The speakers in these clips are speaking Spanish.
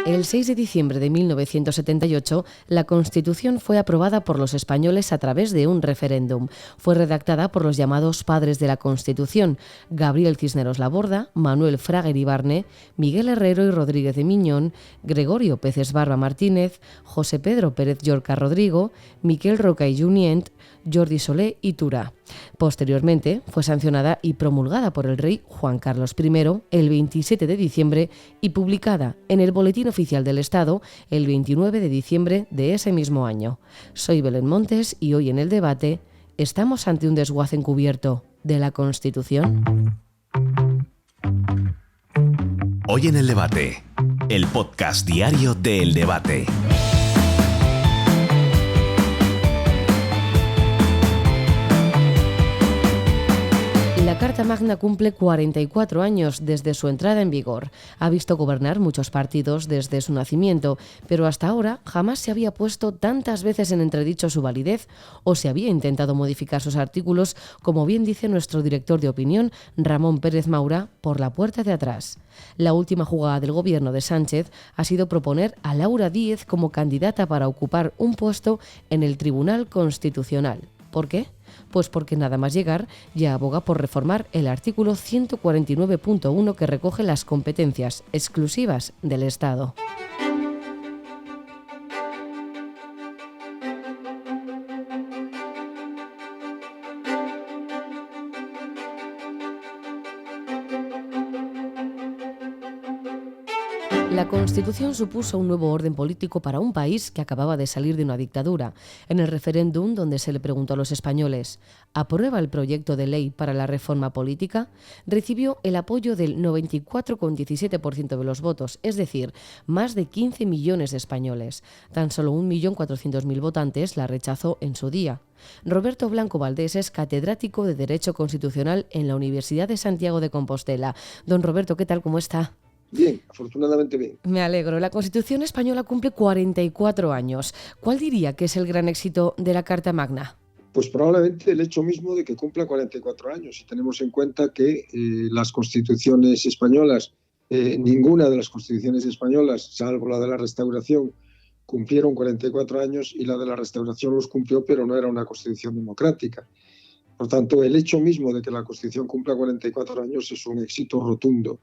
El 6 de diciembre de 1978, la Constitución fue aprobada por los españoles a través de un referéndum. Fue redactada por los llamados padres de la Constitución, Gabriel Cisneros Laborda, Manuel Fraga Iribarne, Miguel Herrero y Rodríguez de Miñón, Gregorio Peces Barba Martínez, José Pedro Pérez Llorca Rodrigo, Miquel Roca y Junyent, Jordi Solé y Tura. Posteriormente, fue sancionada y promulgada por el rey Juan Carlos I el 27 de diciembre y publicada en el Boletín Oficial del Estado el 29 de diciembre de ese mismo año. Soy Belén Montes y hoy en el debate estamos ante un desguace encubierto de la Constitución. Hoy en el debate, el podcast diario de El Debate. La Carta Magna cumple 44 años desde su entrada en vigor. Ha visto gobernar muchos partidos desde su nacimiento, pero hasta ahora jamás se había puesto tantas veces en entredicho su validez o se había intentado modificar sus artículos, como bien dice nuestro director de opinión, Ramón Pérez Maura, por la puerta de atrás. La última jugada del gobierno de Sánchez ha sido proponer a Laura Díez como candidata para ocupar un puesto en el Tribunal Constitucional. ¿Por qué? Pues porque nada más llegar ya aboga por reformar el artículo 149.1 que recoge las competencias exclusivas del Estado. La Constitución supuso un nuevo orden político para un país que acababa de salir de una dictadura. En el referéndum, donde se le preguntó a los españoles ¿aprueba el proyecto de ley para la reforma política?, recibió el apoyo del 94,17% de los votos, es decir, más de 15 millones de españoles. Tan solo 1.400.000 votantes la rechazó en su día. Roberto Blanco Valdés es catedrático de Derecho Constitucional en la Universidad de Santiago de Compostela. Don Roberto, ¿qué tal? ¿Cómo está? Bien, afortunadamente bien. Me alegro. La Constitución española cumple 44 años. ¿Cuál diría que es el gran éxito de la Carta Magna? Pues probablemente el hecho mismo de que cumpla 44 años. Si tenemos en cuenta que las constituciones españolas, ninguna de las constituciones españolas, salvo la de la Restauración, cumplieron 44 años y la de la Restauración los cumplió, pero no era una constitución democrática. Por tanto, el hecho mismo de que la Constitución cumpla 44 años es un éxito rotundo.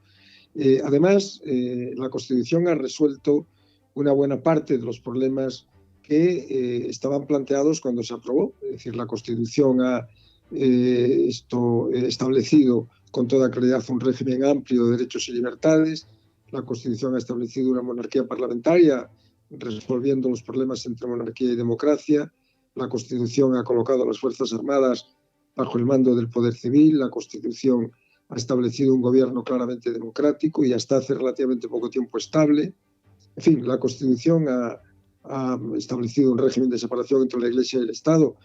Además, la Constitución ha resuelto una buena parte de los problemas que estaban planteados cuando se aprobó. Es decir, la Constitución ha establecido con toda claridad un régimen amplio de derechos y libertades. La Constitución ha establecido una monarquía parlamentaria, resolviendo los problemas entre monarquía y democracia. La Constitución ha colocado a las Fuerzas Armadas bajo el mando del Poder Civil. La Constitución ha establecido un gobierno claramente democrático y hasta hace relativamente poco tiempo estable. En fin, la Constitución ha establecido un régimen de separación entre la Iglesia y el Estado,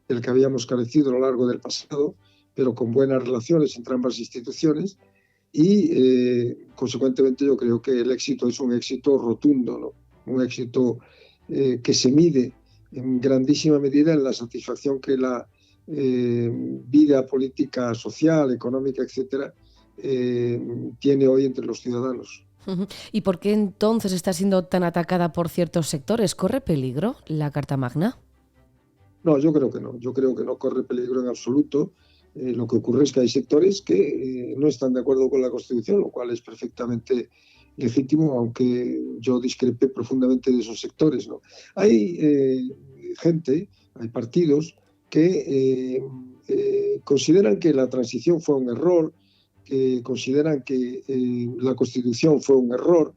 del que habíamos carecido a lo largo del pasado, pero con buenas relaciones entre ambas instituciones y, consecuentemente, yo creo que el éxito es un éxito rotundo, ¿no? Un éxito que se mide en grandísima medida en la satisfacción que la vida política, social, económica, etcétera, tiene hoy entre los ciudadanos. ¿Y por qué entonces está siendo tan atacada por ciertos sectores? ¿Corre peligro la Carta Magna? No, yo creo que no. Yo creo que no corre peligro en absoluto. Lo que ocurre es que hay sectores que no están de acuerdo con la Constitución, lo cual es perfectamente legítimo, aunque yo discrepe profundamente de esos sectores, ¿no? Hay gente, hay partidos que consideran que la transición fue un error, que consideran que la Constitución fue un error,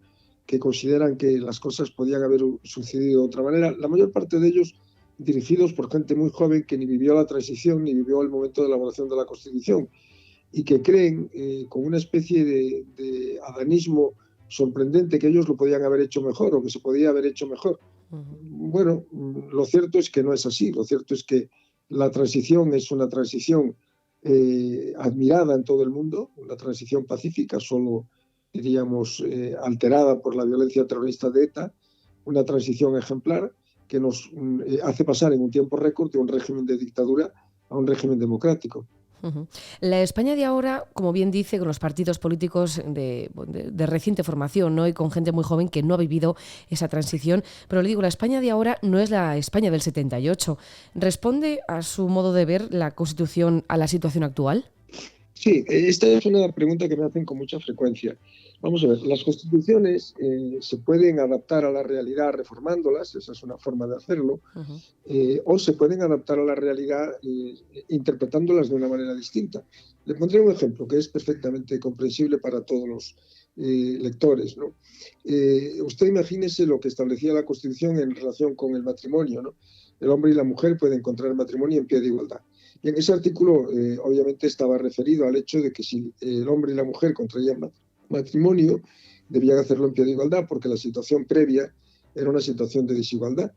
que consideran que las cosas podían haber sucedido de otra manera. La mayor parte de ellos dirigidos por gente muy joven que ni vivió la transición ni vivió el momento de elaboración de la Constitución y que creen con una especie de adanismo sorprendente que ellos lo podían haber hecho mejor o que se podía haber hecho mejor. Bueno, lo cierto es que no es así. Lo cierto es que la transición es una transición admirada en todo el mundo, una transición pacífica, solo diríamos alterada por la violencia terrorista de ETA, una transición ejemplar que nos hace pasar en un tiempo récord de un régimen de dictadura a un régimen democrático. Ujú. La España de ahora, como bien dice, con los partidos políticos de reciente formación, ¿no? Y con gente muy joven que no ha vivido esa transición, pero le digo, la España de ahora no es la España del 78. ¿Responde a su modo de ver la Constitución a la situación actual? Sí, esta es una pregunta que me hacen con mucha frecuencia. Vamos a ver, las constituciones se pueden adaptar a la realidad reformándolas, esa es una forma de hacerlo, Ujú. o se pueden adaptar a la realidad interpretándolas de una manera distinta. Le pondré un ejemplo que es perfectamente comprensible para todos los lectores, ¿no? Usted imagínese lo que establecía la Constitución en relación con el matrimonio, ¿no? El hombre y la mujer pueden contraer matrimonio en pie de igualdad. Y en ese artículo, obviamente, estaba referido al hecho de que si el hombre y la mujer contraían matrimonio, debían hacerlo en pie de igualdad, porque la situación previa era una situación de desigualdad.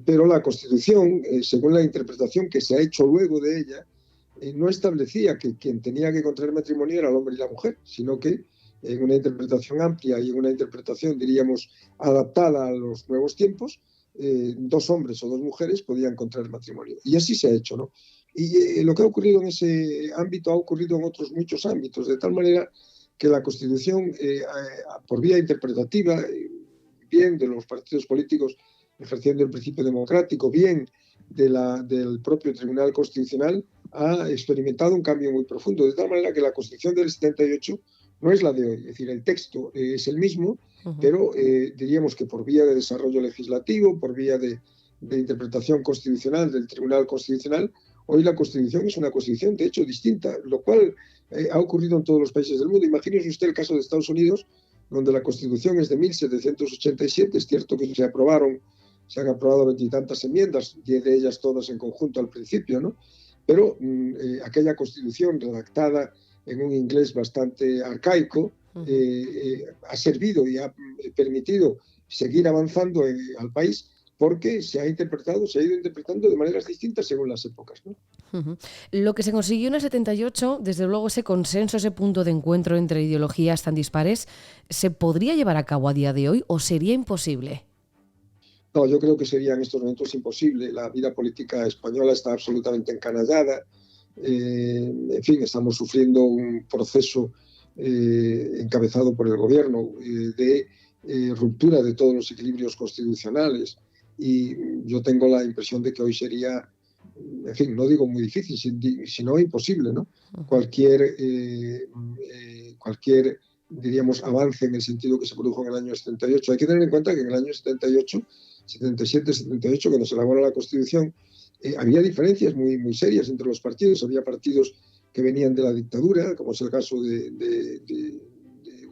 Pero la Constitución, según la interpretación que se ha hecho luego de ella, no establecía que quien tenía que contraer matrimonio era el hombre y la mujer, sino que en una interpretación amplia y en una interpretación, diríamos, adaptada a los nuevos tiempos, dos hombres o dos mujeres podían contraer matrimonio. Y así se ha hecho, ¿no? Y lo que ha ocurrido en ese ámbito ha ocurrido en otros muchos ámbitos, de tal manera que la Constitución, por vía interpretativa, bien de los partidos políticos ejerciendo el principio democrático, bien del propio Tribunal Constitucional, ha experimentado un cambio muy profundo, de tal manera que la Constitución del 78 no es la de hoy, es decir, el texto es el mismo, pero diríamos que por vía de desarrollo legislativo, por vía de interpretación constitucional del Tribunal Constitucional, hoy la Constitución es una Constitución de hecho distinta, lo cual ha ocurrido en todos los países del mundo. Imagínese usted el caso de Estados Unidos, donde la Constitución es de 1787, es cierto que se han aprobado veintitantas enmiendas, 10 de ellas todas en conjunto al principio, ¿no? Pero aquella Constitución redactada en un inglés bastante arcaico ha servido y ha permitido seguir avanzando al país porque se ha ido interpretando de maneras distintas según las épocas, ¿no? Ujú. Lo que se consiguió en el 78, desde luego ese consenso, ese punto de encuentro entre ideologías tan dispares, ¿se podría llevar a cabo a día de hoy o sería imposible? No, yo creo que sería en estos momentos imposible. La vida política española está absolutamente encanallada. En fin, estamos sufriendo un proceso encabezado por el gobierno de ruptura de todos los equilibrios constitucionales. Y yo tengo la impresión de que hoy sería, en fin, no digo muy difícil, sino imposible, ¿no? Cualquier, diríamos, avance en el sentido que se produjo en el año 78. Hay que tener en cuenta que en el año 78, 77, 78, cuando se elabora la Constitución, había diferencias muy, muy serias entre los partidos. Había partidos que venían de la dictadura, como es el caso de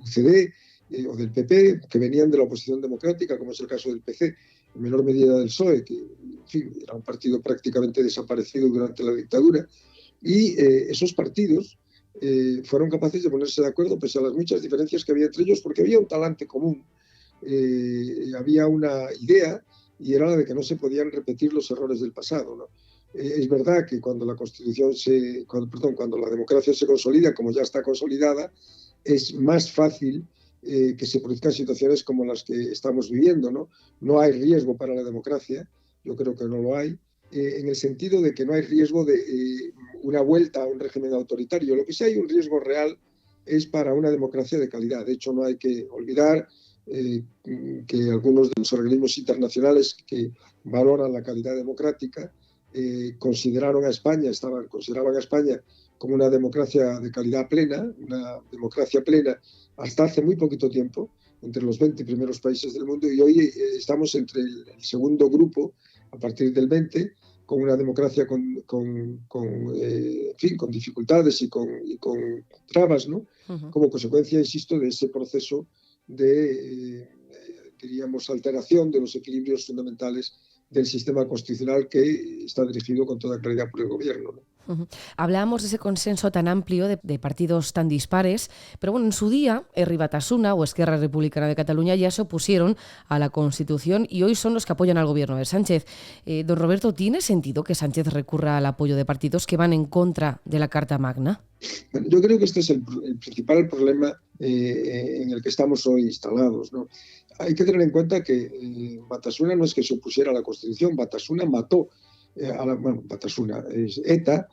UCD o del PP, que venían de la oposición democrática, como es el caso del PC, en menor medida del PSOE, que en fin, era un partido prácticamente desaparecido durante la dictadura. Y esos partidos fueron capaces de ponerse de acuerdo pese a las muchas diferencias que había entre ellos, porque había un talante común, había una idea, y era la de que no se podían repetir los errores del pasado, ¿no? Es verdad que cuando cuando la democracia se consolida, como ya está consolidada, es más fácil que se produzcan situaciones como las que estamos viviendo, ¿no? No hay riesgo para la democracia, yo creo que no lo hay, en el sentido de que no hay riesgo de una vuelta a un régimen autoritario. Lo que sí hay un riesgo real es para una democracia de calidad. De hecho, no hay que olvidar que algunos de los organismos internacionales que valoran la calidad democrática consideraban a España como una democracia de calidad plena, una democracia plena hasta hace muy poquito tiempo, entre los 20 primeros países del mundo, y hoy estamos entre el segundo grupo, a partir del 20, con una democracia en fin, con dificultades y con trabas, ¿no? Como consecuencia, insisto, de ese proceso de, diríamos, alteración de los equilibrios fundamentales del sistema constitucional que está dirigido con toda claridad por el gobierno, ¿no? Hablábamos de ese consenso tan amplio de partidos tan dispares, pero bueno, en su día, Herri Batasuna o Esquerra Republicana de Cataluña ya se opusieron a la Constitución y hoy son los que apoyan al gobierno de Sánchez. Don Roberto, ¿tiene sentido que Sánchez recurra al apoyo de partidos que van en contra de la Carta Magna? Bueno, yo creo que este es el principal problema en el que estamos hoy instalados, ¿no? Hay que tener en cuenta que Batasuna no es que se opusiera a la Constitución, Batasuna mató Batasuna es ETA,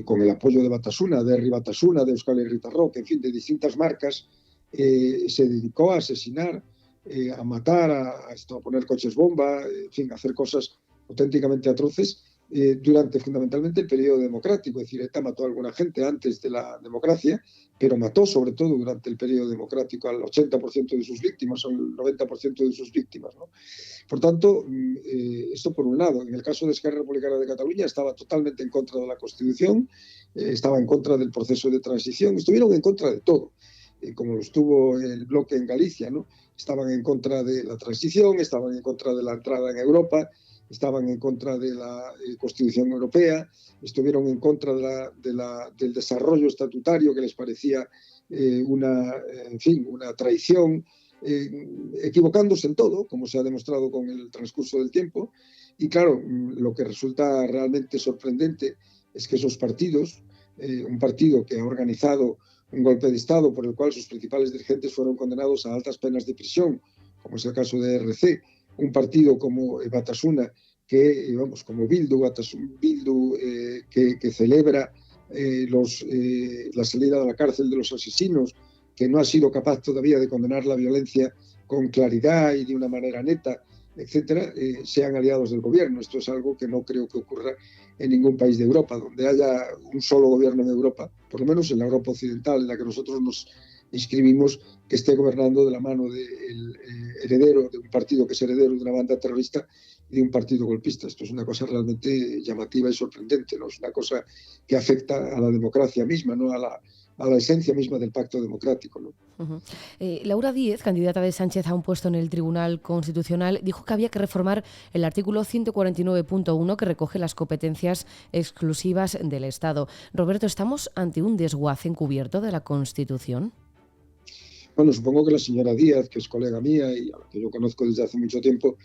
con el apoyo de Batasuna, de Herri Batasuna, de Euskal Herritarrok, en fin, de distintas marcas, se dedicó a asesinar, a matar, a poner coches bomba, en fin, a hacer cosas auténticamente atroces durante fundamentalmente el periodo democrático. Es decir, ETA mató a alguna gente antes de la democracia, pero mató sobre todo durante el periodo democrático al 80% de sus víctimas, o el 90% de sus víctimas, ¿no? Por tanto, esto por un lado. En el caso de Esquerra Republicana de Cataluña estaba totalmente en contra de la Constitución, estaba en contra del proceso de transición, estuvieron en contra de todo, como lo estuvo el bloque en Galicia, ¿no? Estaban en contra de la transición, estaban en contra de la entrada en Europa, estaban en contra de la Constitución Europea, estuvieron en contra del desarrollo estatutario que les parecía una traición, equivocándose en todo, como se ha demostrado con el transcurso del tiempo. Y claro, lo que resulta realmente sorprendente es que esos partidos, un partido que ha organizado un golpe de Estado por el cual sus principales dirigentes fueron condenados a altas penas de prisión, como es el caso de RC, un partido como Batasuna, como Bildu, que celebra la salida de la cárcel de los asesinos, que no ha sido capaz todavía de condenar la violencia con claridad y de una manera neta, etcétera, sean aliados del gobierno. Esto es algo que no creo que ocurra en ningún país de Europa, donde haya un solo gobierno en Europa, por lo menos en la Europa occidental, en la que nosotros nos inscribimos, que esté gobernando de la mano del heredero de un partido que es heredero de una banda terrorista y de un partido golpista. Esto es una cosa realmente llamativa y sorprendente, ¿no? Es una cosa que afecta a la democracia misma, ¿no? a la esencia misma del pacto democrático, ¿no? Uh-huh. Laura Díez, candidata de Sánchez a un puesto en el Tribunal Constitucional, dijo que había que reformar el artículo 149.1 que recoge las competencias exclusivas del Estado. Roberto, ¿estamos ante un desguace encubierto de la Constitución? Bueno, supongo que la señora Díaz, que es colega mía y a la que yo conozco desde hace mucho tiempo,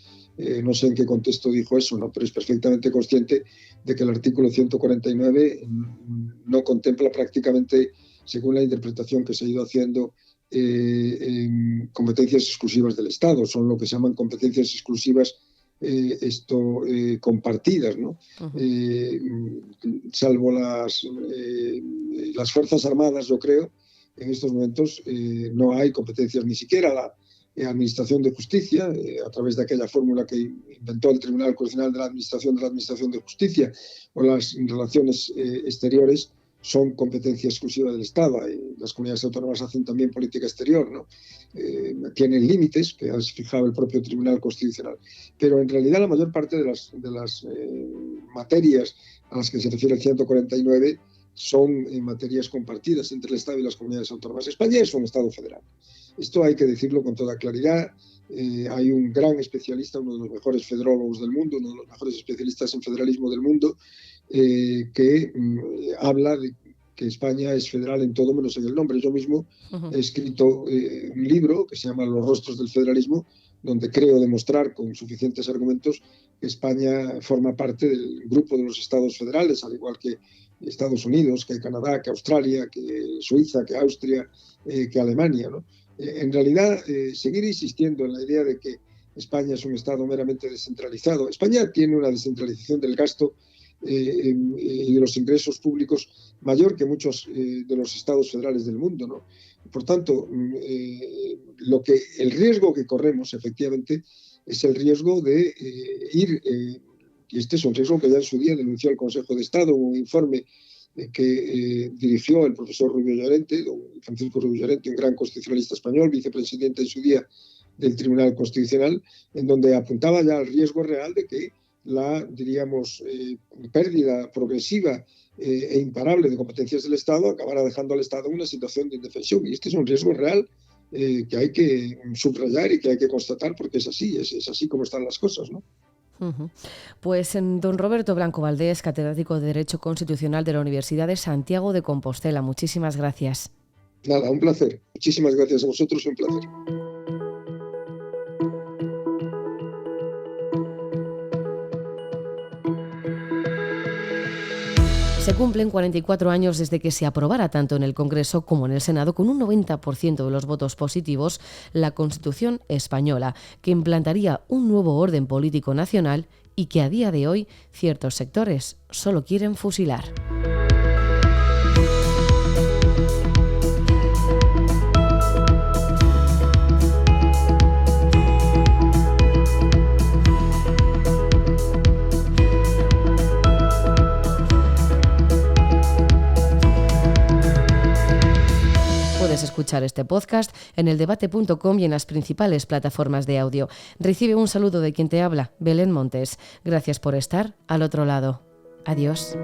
no sé en qué contexto dijo eso, ¿no? Pero es perfectamente consciente de que el artículo 149 no contempla prácticamente, según la interpretación que se ha ido haciendo, competencias exclusivas del Estado. Son lo que se llaman competencias exclusivas compartidas, ¿no? Salvo las Fuerzas Armadas, yo creo. En estos momentos no hay competencias, ni siquiera la Administración de Justicia, a través de aquella fórmula que inventó el Tribunal Constitucional de la Administración de Justicia, o las relaciones exteriores, son competencia exclusiva del Estado. Las comunidades autónomas hacen también política exterior, ¿no? Tienen límites que ha fijado el propio Tribunal Constitucional. Pero en realidad la mayor parte de las materias a las que se refiere el 149 son materias compartidas entre el Estado y las comunidades autónomas. España es un Estado federal. Esto hay que decirlo con toda claridad. Hay un gran especialista, uno de los mejores federólogos del mundo, uno de los mejores especialistas en federalismo del mundo, que habla de que España es federal en todo menos en el nombre. Yo mismo he escrito un libro que se llama Los rostros del federalismo, donde creo demostrar con suficientes argumentos que España forma parte del grupo de los estados federales, al igual que Estados Unidos, que Canadá, que Australia, que Suiza, que Austria, que Alemania, ¿no? En realidad, seguir insistiendo en la idea de que España es un Estado meramente descentralizado. España tiene una descentralización del gasto y de los ingresos públicos mayor que muchos de los estados federales del mundo, ¿no? Por tanto, el riesgo que corremos, efectivamente, es el riesgo de y este es un riesgo que ya en su día denunció el Consejo de Estado, un informe que dirigió el profesor Rubio Llorente, don Francisco Rubio Llorente, un gran constitucionalista español, vicepresidente en su día del Tribunal Constitucional, en donde apuntaba ya al riesgo real de que la, diríamos, pérdida progresiva e imparable de competencias del Estado acabara dejando al Estado en una situación de indefensión. Y este es un riesgo real que hay que subrayar y que hay que constatar, porque es así como están las cosas, ¿no? Pues don Roberto Blanco Valdés, catedrático de Derecho Constitucional de la Universidad de Santiago de Compostela. Muchísimas gracias. Nada, un placer. Muchísimas gracias a vosotros, un placer. Se cumplen 44 años desde que se aprobara tanto en el Congreso como en el Senado, con un 90% de los votos positivos, la Constitución española, que implantaría un nuevo orden político nacional y que a día de hoy ciertos sectores solo quieren fusilar. Puedes escuchar este podcast en eldebate.com y en las principales plataformas de audio. Recibe un saludo de quien te habla, Belén Montes. Gracias por estar al otro lado. Adiós.